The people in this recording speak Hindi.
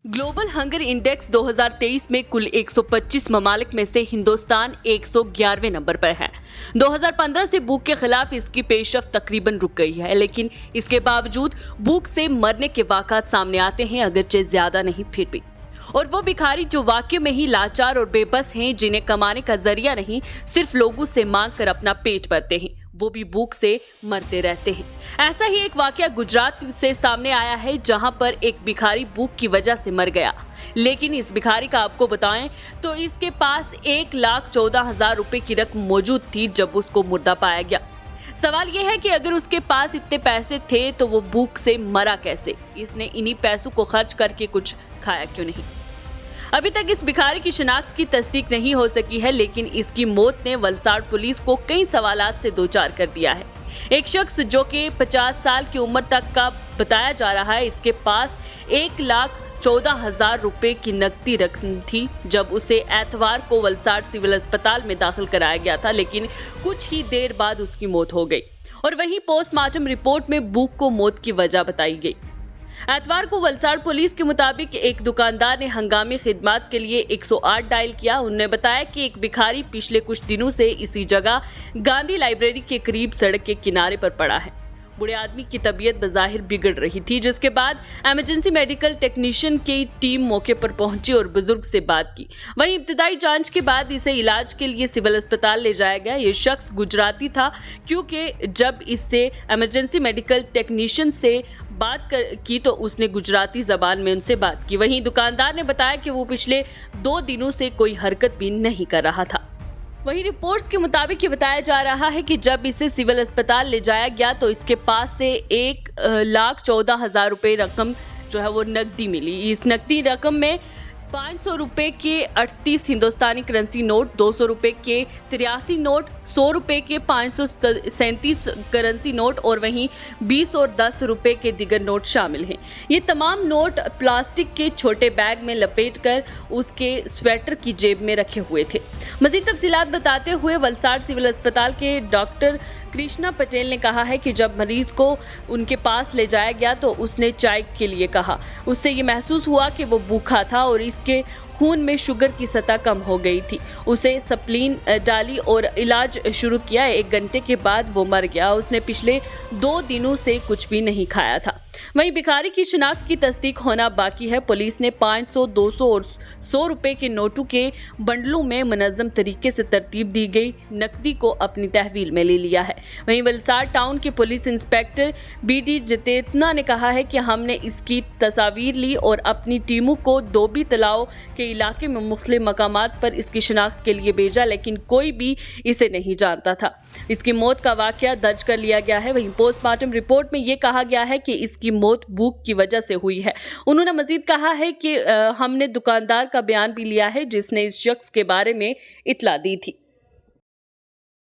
ग्लोबल हंगर इंडेक्स 2023 में कुल 125 ममालिक में से हिंदुस्तान 111वें नंबर पर है। 2015 से भूख के खिलाफ इसकी पेशरफ्त तकरीबन रुक गई है, लेकिन इसके बावजूद भूख से मरने के वाक़ात सामने आते हैं, अगरचे ज्यादा नहीं फिर भी। और वो भिखारी जो वाकई में ही लाचार और बेबस हैं, जिन्हें कमाने का जरिया नहीं सिर्फ लोगों से मांग कर अपना पेट भरते हैं, वो भी भूख से मरते रहते हैं। ऐसा ही एक वाकया गुजरात से सामने आया है, जहां पर एक भिखारी भूख की वजह से मर गया। लेकिन इस भिखारी का आपको बताएं तो इसके पास 1,14,000 रुपए की रकम मौजूद थी जब उसको मुर्दा पाया गया। सवाल यह है कि अगर उसके पास इतने पैसे थे तो वो भूख से मरा कैसे? इसने इन्हीं पैसों को खर्च करके कुछ खाया क्यों नहीं? अभी तक इस भिखारी की शिनाख्त की तस्दीक नहीं हो सकी है, लेकिन इसकी मौत ने वलसाड़ पुलिस को कई सवालात से दो चार कर दिया है। एक शख्स जो कि 50 साल की उम्र तक का बताया जा रहा है, इसके पास 1,14,000 रुपए की नकदी रकम थी जब उसे एतवार को वलसाड़ सिविल अस्पताल में दाखिल कराया गया था, लेकिन कुछ ही देर बाद उसकी मौत हो गई। और वहीं पोस्टमार्टम रिपोर्ट में भूख को मौत की वजह बताई गई। एतवार को वलसाड़ पुलिस के मुताबिक एक दुकानदार ने हंगामी खिदमत के लिए 108 डायल किया। उन्होंने बताया कि एक भिखारी पिछले कुछ दिनों से इसी जगह गांधी लाइब्रेरी के करीब सड़क के किनारे पर पड़ा है। बूढ़े आदमी की तबीयत बज़ाहिर बिगड़ रही थी, जिसके बाद इमरजेंसी मेडिकल टेक्नीशियन की टीम मौके पर पहुंची और बुजुर्ग से बात की। वहीं इब्तदाई जांच के बाद इसे इलाज के लिए सिविल अस्पताल ले जाया गया। ये शख्स गुजराती था, क्योंकि जब इससे इमरजेंसी मेडिकल टेक्नीशियन से बात की तो उसने गुजराती जबान में उनसे बात की। वहीं दुकानदार ने बताया कि वो पिछले 2 दिनों से कोई हरकत भी नहीं कर रहा था। वहीं रिपोर्ट्स के मुताबिक ये बताया जा रहा है कि जब इसे सिविल अस्पताल ले जाया गया तो इसके पास से 1,14,000 रुपए रकम जो है वो नकदी मिली। इस नकदी रकम में 500 रुपए के 38 हिंदुस्तानी करेंसी नोट, 200 रुपए के 83 नोट, 100 रुपए के 537 करेंसी नोट और वहीं 20 और 10 रुपए के दिगर नोट शामिल हैं। ये तमाम नोट प्लास्टिक के छोटे बैग में लपेटकर उसके स्वेटर की जेब में रखे हुए थे। मजीद तफसीलात बताते हुए वलसाड़ सिविल अस्पताल के डॉक्टर कृष्णा पटेल ने कहा है कि जब मरीज को उनके पास ले जाया गया तो उसने चाय के लिए कहा। उससे ये महसूस हुआ कि वो भूखा था और इसके खून में शुगर की सतह कम हो गई थी। उसे सप्लीन डाली और इलाज शुरू किया। 1 घंटे के बाद वो मर गया। उसने पिछले 2 दिनों से कुछ भी नहीं खाया था। वहीं भिखारी की शिनाख्त की तस्दीक होना बाकी है। पुलिस ने 500, 200 और 100 रुपए के नोटों के बंडलों में मुनज़्ज़म तरीके से तरतीब दी गई नकदी को अपनी तहवील में ले लिया है। वहीं वलसाड़ टाउन के पुलिस इंस्पेक्टर BD जितेतना ने कहा है कि हमने इसकी तस्वीर ली और अपनी टीमों को धोबी तलाव के इलाके में मुख्तलिफ मकामात पर इसकी शिनाख्त के लिए भेजा, लेकिन कोई भी इसे नहीं जानता था। इसकी मौत का वाकया दर्ज कर लिया गया है। वहीं पोस्टमार्टम रिपोर्ट में यह कहा गया है कि इसकी मौत भूख की वजह से हुई है। उन्होंने मजीद कहा है कि हमने दुकानदार का बयान भी लिया है जिसने इस शख्स के बारे में इत्तला दी थी।